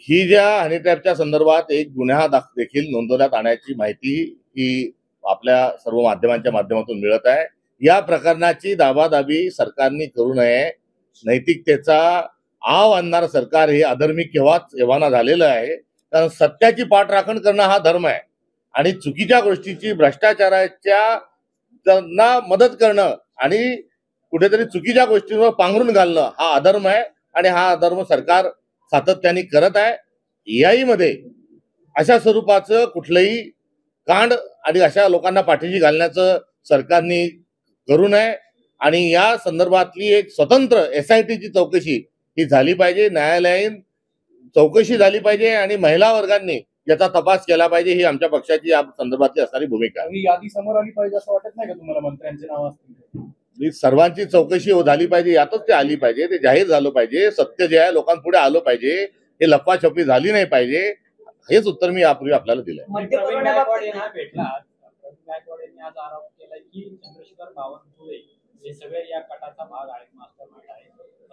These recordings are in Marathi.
ही ज्या हनी ट्रॅपच्या संदर्भात एक गुन्हा देखील नोंदवण्यात आण्याची माहिती ही आपल्या सर्व माध्यमांच्या माध्यमातून मिळत आहे। या प्रकरणाची दाबादाबी सरकारने करू नये, नैतिकतेचा आव आणणारं सरकार हे अधर्मी केव्हाच एव्हाना झालेलं आहे। कारण सत्याची पाठराखण करणं हा धर्म आहे आणि चुकीच्या गोष्टीची भ्रष्टाचाराच्या त्यांना मदत करणं आणि कुठेतरी चुकीच्या गोष्टींवर पांघरून घालणं हा अधर्म आहे आणि हा अधर्म सरकार सातत्याने करत आहे। याईमध्ये अशा स्वरूपाचं कुठलंही कांड आणि अशा लोकांना पाठीशी घालण्याचं सरकारने करू नये आणि या संदर्भातली एक स्वतंत्र SITची चौकशी ही झाली पाहिजे, न्यायालयीन चौकशी झाली पाहिजे आणि महिला वर्गांनी याचा तपास केला पाहिजे। ही आमच्या पक्षाची या संदर्भातली असणारी भूमिका आहे। ही यादी समोर आली पाहिजे असं वाटत नाही का तुम्हाला? मंत्र्यांचे नाव असतील, सर्वांची चौकशी झाली पाहिजे, यातच ते आली पाहिजे, ते जाहीर झालं पाहिजे, सत्य जे आहे लोकांपुढे आलं पाहिजे, हे लपवाछपवी झाली नाही पाहिजे। हेच उत्तर मी यापूर्वी आपल्याला दिलंय। प्रवीण गायकवाड यांना भेटला, प्रवीण गायकवाड यांनी आज आरोप केला की चंद्रशेखर बावनकुळे हे सगळे या कटाचा भाग आहेत, मास्टर माइंड आहे।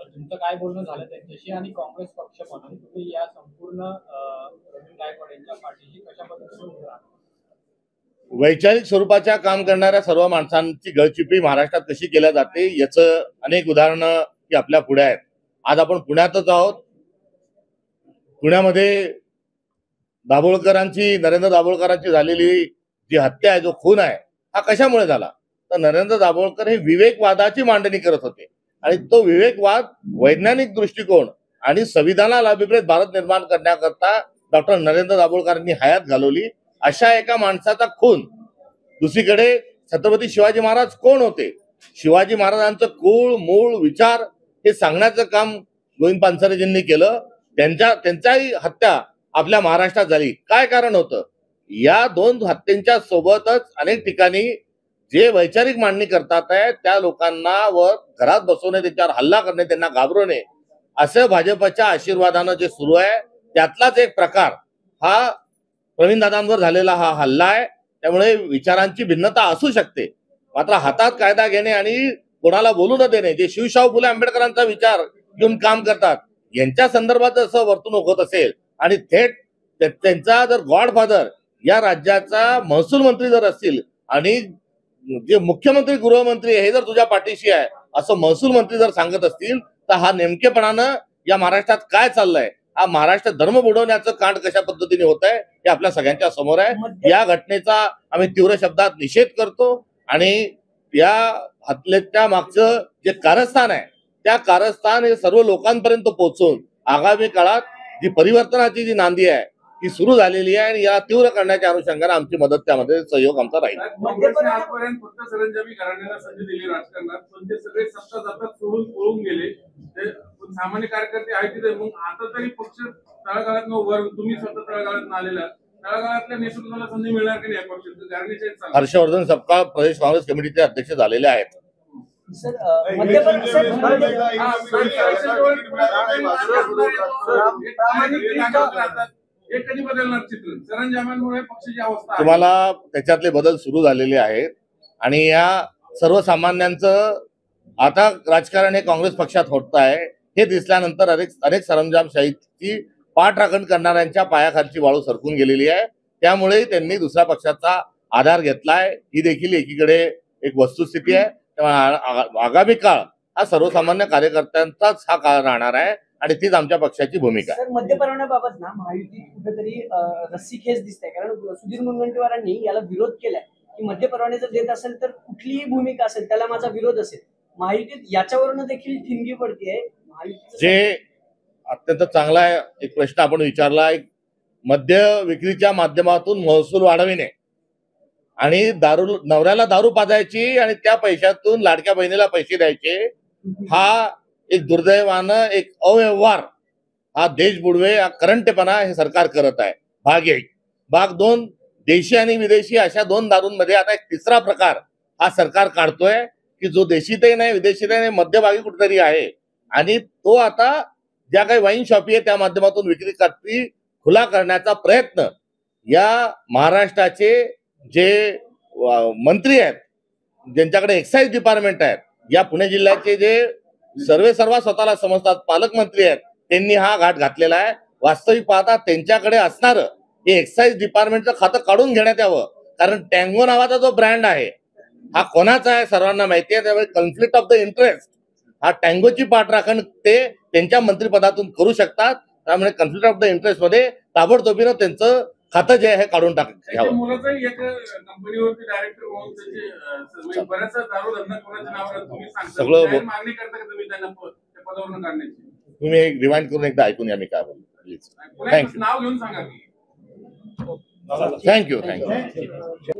तुमचं काय बोलणं झालं त्यांच्याशी आणि काँग्रेस पक्ष म्हणून तुम्ही या संपूर्ण प्रवीण गायकवाड यांच्या पाठीशी कशा पद्धतीने उभे राहणार? वैचारिक स्वरूपाच्या काम करणाऱ्या सर्व माणसांची गळचिपी महाराष्ट्रात कशी केल्या जाते याचं अनेक उदाहरणं की आपल्या पुढे आहेत। आज आपण पुण्यातच आहोत। पुण्यामध्ये नरेंद्र दाभोळकरांची झालेली जी हत्या आहे, जो खून आहे, हा कशामुळे झाला? तर नरेंद्र दाभोळकर हे विवेकवादाची मांडणी करत होते आणि तो विवेकवाद वैज्ञानिक दृष्टिकोन आणि संविधानाला अभिप्रेत भारत निर्माण करण्याकरता डॉक्टर नरेंद्र दाभोळकरांनी हयात घालवली। अशा एका माणसाचा खून, दुसरीकडे छत्रपती शिवाजी महाराज कोण होते, शिवाजी महाराजांचं कुळ मूळ विचार हे सांगण्याचं काम गोविंद पानसरेजींनी केलं। त्यांच्याही हत्या आपल्या महाराष्ट्रात झाली। काय कारण होतं? या दोन हत्यांच्या सोबतच अनेक ठिकाणी जे वैचारिक मांडणी करतात आहे त्या लोकांना व घरात बसवणे, त्याच्यावर हल्ला करणे, त्यांना घाबरवणे, असं भाजपच्या आशीर्वादानं जे सुरू आहे त्यातलाच एक प्रकार हा प्रवीण दादांवर झालेला हा हल्ला आहे। त्यामुळे विचारांची भिन्नता असू शकते, मात्र हातात कायदा घेणे आणि कोणाला बोलू न देणे, जे शिवशाहू फुले आंबेडकरांचा विचार घेऊन काम करतात, यांच्या संदर्भात असं वर्तणूक होत असेल आणि थेट त्यांचा जर गॉडफादर या राज्याचा महसूल मंत्री जर असतील आणि जे मुख्यमंत्री गृहमंत्री हे जर तुझ्या पाठीशी आहे असं महसूल मंत्री जर सांगत असतील तर हा नेमकेपणानं या महाराष्ट्रात काय चाललंय? हा महाराष्ट्र धर्म बुडवण्याचं कांड कशा पद्धतीने होत आहे हे आपल्या सगळ्यांच्या समोर आहे। या घटनेचा आम्ही तीव्र शब्दात निषेध करतो आणि या हत्येच्या मागचं जे कारस्थान आहे त्या कारस्थान हे सर्व लोकांपर्यंत पोहोचून आगामी काळात जी परिवर्तनाची जी नांदी आहे ती सुरू झालेली आहे आणि या तीव्र करण्याच्या अनुषंगाने आमची मदत, त्यामध्ये सहयोग आमचा राहील। आजपर्यंत फक्त सरंजामी घराण्याला संधी दिली राजकारणात, पण ते सगळे सत्ता जातात सोडून पळून गेले। ते सामान्य कार्यकर्ते आहेत तिथे, मग आता तरी पक्ष तळागाळात उभारून तुम्ही स्वतः तळागाळात आलेला, तळागाळातल्या नेतृत्वाला संधी मिळणार की नाही? पक्ष हर्षवर्धन सपकाळ प्रदेश काँग्रेस कमिटीचे अध्यक्ष झालेले आहेत। तुम्हाला त्याच्यातले बदल सुरू झालेले आहेत आणि या सर्वसामान्यांचं आता राजकारण हे काँग्रेस पक्षात होत आहे हे दिसल्यानंतर अनेक सरंजामशाहीची पाठराखण करणाऱ्यांच्या पायाखालची वाळू सरकून गेलेली आहे। त्यामुळे त्यांनी दुसऱ्या पक्षाचा आधार घेतलाय। ही देखील एकीकडे एक वस्तुस्थिती आहे। त्यामुळे आगामी काळ हा सर्वसामान्य कार्यकर्त्यांचाच हा काळ राहणार आहे आणि तीच आमच्या पक्षाची भूमिका आहे। मद्य परवान्याबाबत ना महायुतीत कुठेतरी रस्सीखेच दिसते, कारण सुधीर मुनगंटीवारांनी याला विरोध केलाय की मद्य परवाने जर देत असेल तर कुठलीही भूमिका असेल त्याला माझा विरोध असेल। महायुतीत याच्यावरून देखील ठिणगी पडतीये। जे अत्यंत चांगला एक प्रश्न आपण विचारला, एक मद्य विक्रीच्या माध्यमातून महसूल वाढविणे आणि नवऱ्याला दारू पाजायची आणि त्या पैशातून लाडक्या बहिणीला पैसे द्यायचे, हा एक दुर्दैवानं एक अव्यवहार, हा देश बुडवे, हा करंटेपणा हे सरकार करत आहे। भाग 1। भाग 2, देशी आणि विदेशी अशा दोन दारूंमध्ये आता एक तिसरा प्रकार हा सरकार काढतोय की जो देशीतही नाही विदेशीतही नाही, मध्यभागी कुठेतरी आहे आणि तो आता ज्या काही वाईन शॉपी आहे त्या माध्यमातून विक्री करती खुला करण्याचा प्रयत्न या महाराष्ट्राचे जे मंत्री आहेत, ज्यांच्याकडे एक्साईज डिपार्टमेंट आहेत, या पुणे जिल्ह्याचे जे सर्व स्वतःला समजतात, पालकमंत्री आहेत, त्यांनी हा घाट घातलेला आहे. वास्तविक पाहता त्यांच्याकडे असणारं हे एक्साईज डिपार्टमेंटचं खातं काढून घेण्यात यावं. कारण टँगो नावाचा जो ब्रँड आहे हा कोणाचा आहे सर्वांना माहिती आहे. त्यामुळे कॉन्फ्लिक्ट ऑफ द इंटरेस्ट हा टँगोची पाठराखण ते त्यांच्या मंत्रिपदातून करू शकतात. त्यामुळे कॉन्फ्लिक्ट ऑफ द इंटरेस्ट मध्ये ताबडतोबीनं त्यांचं खातं जे आहे हे काढून त्याच्या घ्यावं. मुलाचाही एक कंपनीवरती डायरेक्टर म्हणून त्याचे बऱ्याचसा दारू धंदा कोणाच्या नावावर तुम्ही सांगता, सगळं जाहीर मागणी करता का तुम्ही त्यांना त्या पदावरून काढण्याची? तुम्ही एक रिवाइंड करून एकदा ऐकून या मी काय बोलतो प्लीज. पुन्हा थँक्यू नाव घेऊन सांगा की थँक्यू.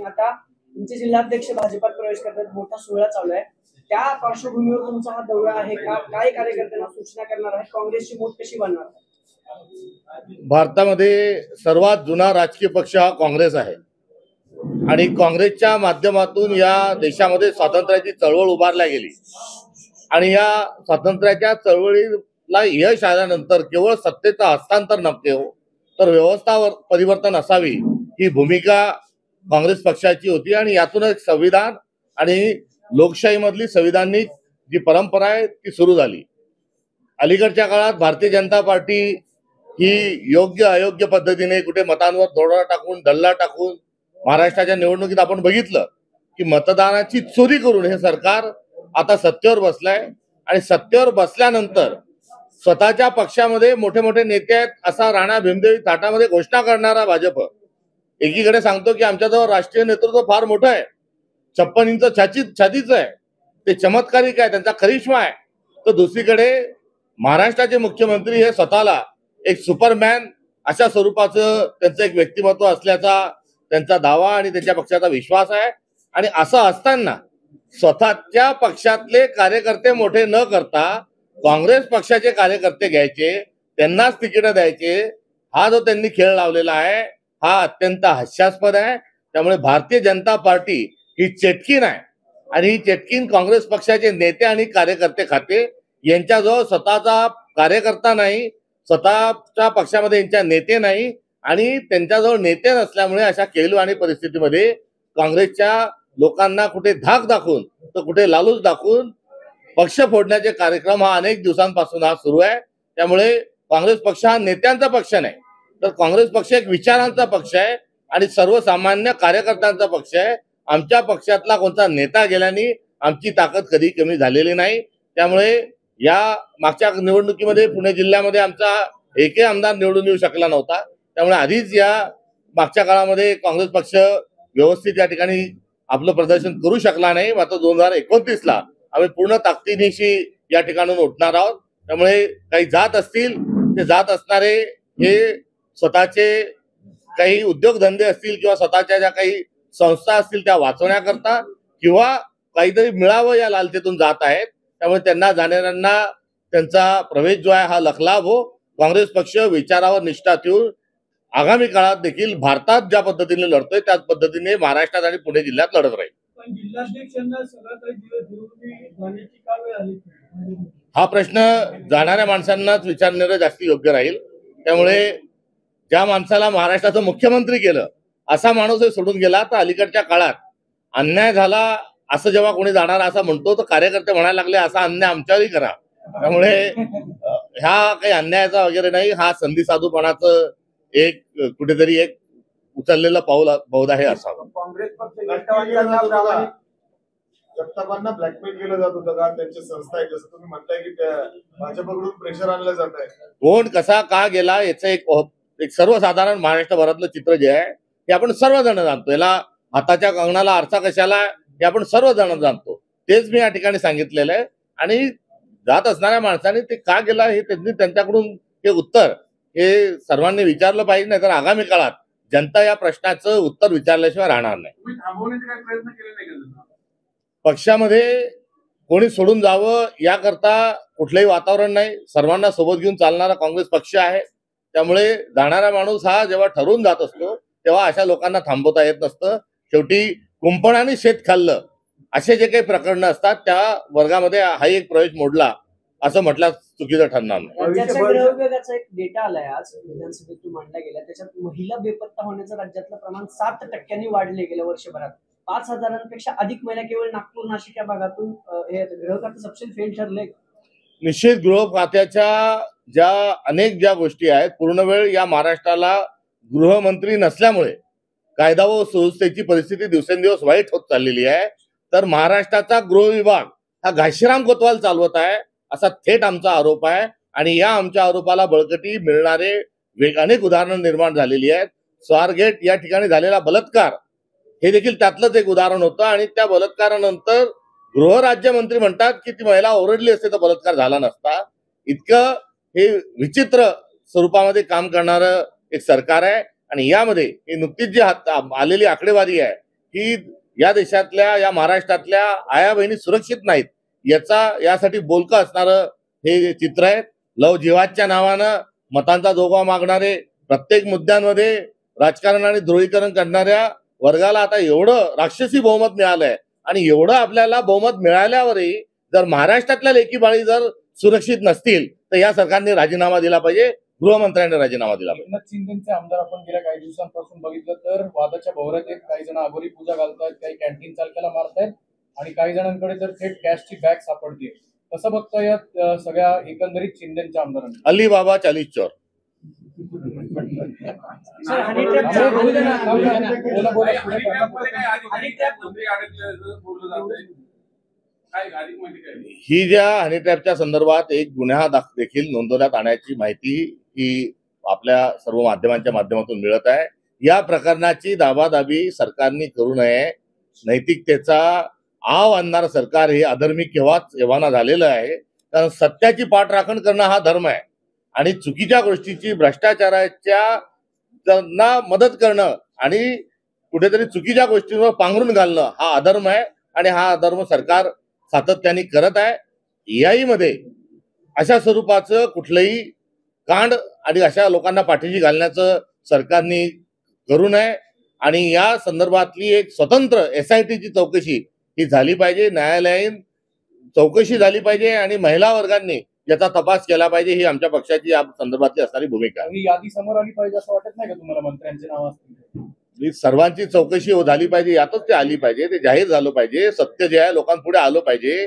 आता तुमचे जिल्हाध्यक्ष भाजपात प्रवेश करतात, मोठा सोहळा चालू आहे, त्या पार्श्वभूमीवर तुमचा हा दौरा आहे का? काय कार्यकर्त्यांना सूचना करणार आहे? काँग्रेसची मोठ कशी बनणार आहे? भारतामध्ये सर्वात जुना राजकीय पक्ष हा काँग्रेस आहे आणि काँग्रेसच्या माध्यमातून या देशामध्ये स्वातंत्र्याची चळवळ उभारल्या गेली आणि या स्वातंत्र्याच्या चळवळीला यश आल्यानंतर केवळ सत्तेचं हस्तांतर नव्हते हो, तर व्यवस्था परिवर्तन असावी ही भूमिका काँग्रेस पक्षाची होती आणि यातूनच संविधान आणि लोकशाहीमधली संविधानिक जी परंपरा आहे ती सुरू झाली. अलीकडच्या काळात भारतीय जनता पार्टी ही योग्य अयोग्य पद्धतीने कुठे मतांवर दरोडा टाकून डल्ला टाकून महाराष्ट्राच्या निवडणुकीत आपण बघितलं की मतदानाची चोरी करून हे सरकार आता सत्तेवर बसलंय आणि सत्तेवर बसल्यानंतर स्वतःच्या पक्षामध्ये मोठे मोठे नेते आहेत असा राणा भीमदेवी थाटामध्ये घोषणा करणारा भाजप एकीकडे सांगतो की आमच्याजवळ राष्ट्रीय नेतृत्व फार मोठं आहे, 56 इंच छातीचं आहे, ते चमत्कारिक आहे, त्यांचा करिश्मा आहे, तर दुसरीकडे महाराष्ट्राचे मुख्यमंत्री हे स्वतःला एक सुपरमॅन अशा स्वरूपाचं त्यांचं एक व्यक्तिमत्व असल्याचा त्यांचा दावा आणि त्यांच्या पक्षाचा विश्वास आहे. आणि असं असताना स्वतःच्या पक्षातले कार्यकर्ते मोठे न करता काँग्रेस पक्षाचे कार्यकर्ते घ्यायचे, त्यांनाच तिकीट द्यायचे, हा जो त्यांनी खेळ लावलेला आहे हा अत्यंत हास्यास्पद आहे. त्यामुळे भारतीय जनता पार्टी ही चेटकीन आहे आणि ही चेटकीन काँग्रेस पक्षाचे नेते आणि कार्यकर्ते खाते. यांच्याजवळ स्वतःचा कार्यकर्ता नाही, स्वतःच्या पक्षामध्ये यांच्या नेते नाही आणि त्यांच्याजवळ नेते नसल्यामुळे अशा केलवाणी परिस्थितीमध्ये काँग्रेसच्या लोकांना कुठे धाक दाखवून तर कुठे लालूच दाखवून पक्ष फोडण्याचे कार्यक्रम हा अनेक दिवसांपासून हा सुरू आहे. त्यामुळे काँग्रेस पक्ष हा नेत्यांचा पक्ष नाही, तर काँग्रेस पक्ष एक विचारांचा पक्ष आहे आणि सर्वसामान्य कार्यकर्त्यांचा पक्ष आहे. आमच्या पक्षातला कोणता नेता गेल्याने आमची ताकद कधी कमी झालेली नाही. त्यामुळे या मागच्या निवडणुकीमध्ये पुणे जिल्ह्यामध्ये आमचा एकही आमदार निवडून येऊ शकला नव्हता. त्यामुळे आधीच या मागच्या काळामध्ये काँग्रेस पक्ष व्यवस्थित या ठिकाणी आपलं प्रदर्शन करू शकला नाही. मात्र 2029ला आम्ही पूर्ण ताकदीनिशी या ठिकाणून उठणार आहोत. त्यामुळे काही जात असतील ते जात असणारे हे स्वतःचे काही उद्योगधंदे असतील किंवा स्वतःच्या ज्या काही संस्था असतील त्या वाचवण्याकरता किंवा काहीतरी मिळावं या लालसेतून जात आहेत. त्यामुळे त्यांना जाणाऱ्यांना त्यांचा प्रवेश जो आहे हा लखलाभ हो. काँग्रेस पक्ष विचारावर निष्ठा ठेवून आगामी काळात देखील भारतात ज्या पद्धतीने लढतोय त्याच पद्धतीने महाराष्ट्रात आणि पुणे जिल्ह्यात लढत राहील. पण जिल्हाध्यक्षांना सगळं काही जाण्याची का वेळ आली? हा प्रश्न जाणाऱ्या माणसांनाच विचारणारं जास्त योग्य राहील. त्यामुळे ज्या माणसाला महाराष्ट्राचं मुख्यमंत्री केलं असा माणूस हे सोडून गेला तर अलीकडच्या काळात अन्याय झाला असं जेव्हा कोणी जाणार असं म्हणतो तर कार्यकर्ते म्हणायला लागले असा अन्याय आमच्यावरही करा. त्यामुळे ह्या काही अन्यायाचा वगैरे नाही, हा संधी साधूपणाचं एक कुठेतरी एक उचललेलं पाऊल बहुधा हे असावं. काँग्रेस पक्ष जगतापांना ब्लॅकमेल केलं जात होतं का? त्यांची संस्था आहे जसं तुम्ही म्हणताय की भाजपकडून प्रेशर आणलं जात आहे. कोण कसा का गेला याचं एक सर्वसाधारण महाराष्ट्रभरातलं चित्र जे आहे हे आपण सर्वजण जाणतो. याला हाताच्या कंगणाला आरसा कशाला हे आपण सर्वजण जाणतो. तेच मी या ठिकाणी सांगितलेलं आहे. आणि जात असणाऱ्या माणसाने ते का गेला हे त्यांनी त्यांच्याकडून हे उत्तर हे सर्वांनी विचारलं पाहिजे. नाही तर आगामी काळात जनता या प्रश्नाचं उत्तर विचारल्याशिवाय राहणार नाही. तुम्ही थांबवण्याचे काही प्रयत्न केले नाही का? पक्षामध्ये कोणी सोडून जावं याकरता कुठलंही वातावरण नाही. सर्वांना सोबत घेऊन चालणारा काँग्रेस पक्ष आहे. त्यामुळे जाणारा माणूस हा जेव्हा ठरवून जात असतो तेव्हा अशा लोकांना थांबवता येत नसतं. शेवटी कुंपणाने शेत खाल्लं असे जे काही प्रकरणं असतात त्या वर्गामध्ये हा एक प्रवेश मोडला असं म्हटलं चुकीचं ठरणार नाही. राज्याच्या गृह विभागाचा एक डेटा आलाय आज विधानसभेतून मांडला गेला. त्याच्यात महिला बेपत्ता होण्याचं राज्यातलं प्रमाण 7% वाढले गेल्या वर्षभरात. 5,000पेक्षा अधिक महिला केवळ नागपूर नाशिक या भागातून हे गृह खातं सपशेल फेल ठरले. निश्चित गृह खात्याच्या ज्या गोष्टी आहेत, पूर्ण वेळ या महाराष्ट्राला गृहमंत्री नसल्यामुळे कायदा व सुव्यवस्थेची परिस्थिती दिवसेंदिवस वाईट होत चाललेली आहे. तर महाराष्ट्राचा गृह विभाग हा घाशीराम कोतवाल चालवत आहे असा थेट आमचा आरोप आहे. आणि या आमच्या आरोपाला बळकटी मिळणारे अनेक उदाहरणं निर्माण झालेली आहेत. स्वारगेट या ठिकाणी झालेला बलात्कार हे देखील त्यातलंच एक उदाहरण होतं. आणि त्या बलात्कारानंतर गृहराज्यमंत्री म्हणतात की ती महिला ओरडली असते तर बलात्कार झाला नसता. इतकं हे विचित्र स्वरूपामध्ये काम करणारं एक सरकार आहे. आणि यामध्ये ही नुकतीच जी आलेली आकडेवारी आहे की या देशातल्या, या महाराष्ट्रातल्या आया बहिणी सुरक्षित नाहीत, यासाठी बोलकं असणारं हे चित्र आहे. लव जिहादच्या नावानं मतांचा जोगवा मागणारे, प्रत्येक मुद्द्यांमध्ये राजकारण आणि ध्रुवीकरण करणाऱ्या वर्गाला आता एवढं राक्षसी बहुमत मिळालंय. आणि एवढं आपल्याला बहुमत मिळाल्यावरही जर महाराष्ट्रातल्या लेकी बाळी जर सुरक्षित नसतील तर या सरकारने राजीनामा दिला पाहिजे, गृहमंत्र्यांनी राजीनामा दिला पाहिजे. एकनाथ शिंदेचे आमदार आपण गेल्या काही दिवसांपासून बघितलं तर वादाच्या भोवऱ्यात येत काही जण अघोरी पूजा घालतायत, काही कॅन्टीन चालकाला मारतायत आणि काही जणांकडे तर थेट कॅशची बॅग सापडते. कसं बघता या सगळ्या एकंदरीत शिंदेच्या आमदारांनी? अलीबाबा 40 चोर. सर, हनी ट्रॅप बोला, बोला. हनीट्रॅपमध्ये काय अधिक मंत्री अडकल्याचं बोललं जातंय? काय अधिक माहिती काय? ही ज्या हनी ट्रॅपच्या संदर्भात एक गुन्हा देखील नोंदवण्यात आणण्याची माहिती ही आपल्या सर्व माध्यमांच्या माध्यमातून मिळत आहे. या प्रकरणाची दाबादाबी सरकारने करू नये. नैतिकतेचा आव आणणारं सरकार हे अधर्मी केव्हाच एव्हाना झालेलं आहे. कारण सत्याची पाठराखण करणं हा धर्म आहे. आणि चुकीच्या गोष्टीची, भ्रष्टाचाराच्या त्यांना मदत करणं आणि कुठेतरी चुकीच्या गोष्टींवर पांघरून घालणं हा अधर्म आहे. आणि हा अधर्म सरकार सातत्याने करत आहे. याहीमध्ये अशा स्वरूपाचं कुठलंही कांड आणि अशा लोकांना पाठीशी घालण्याचं सरकारने करू नये. आणि या संदर्भातली एक स्वतंत्र SITची चौकशी ही झाली पाहिजे, न्यायालयीन चौकशी झाली पाहिजे आणि महिला वर्गांनी याचा तपास केला पाहिजे. ही आमच्या पक्षाची या संदर्भातली असणारी भूमिका आहे. ही यादी समोर आली पाहिजे असं वाटत नाही का तुम्हाला? मंत्र्यांचे नाव असतील ही सर्वांची चौकशी झाली पाहिजे, यातच ते आली पाहिजे, ते जाहीर झालं पाहिजे, सत्य जे आहे लोकांपुढे आलं पाहिजे.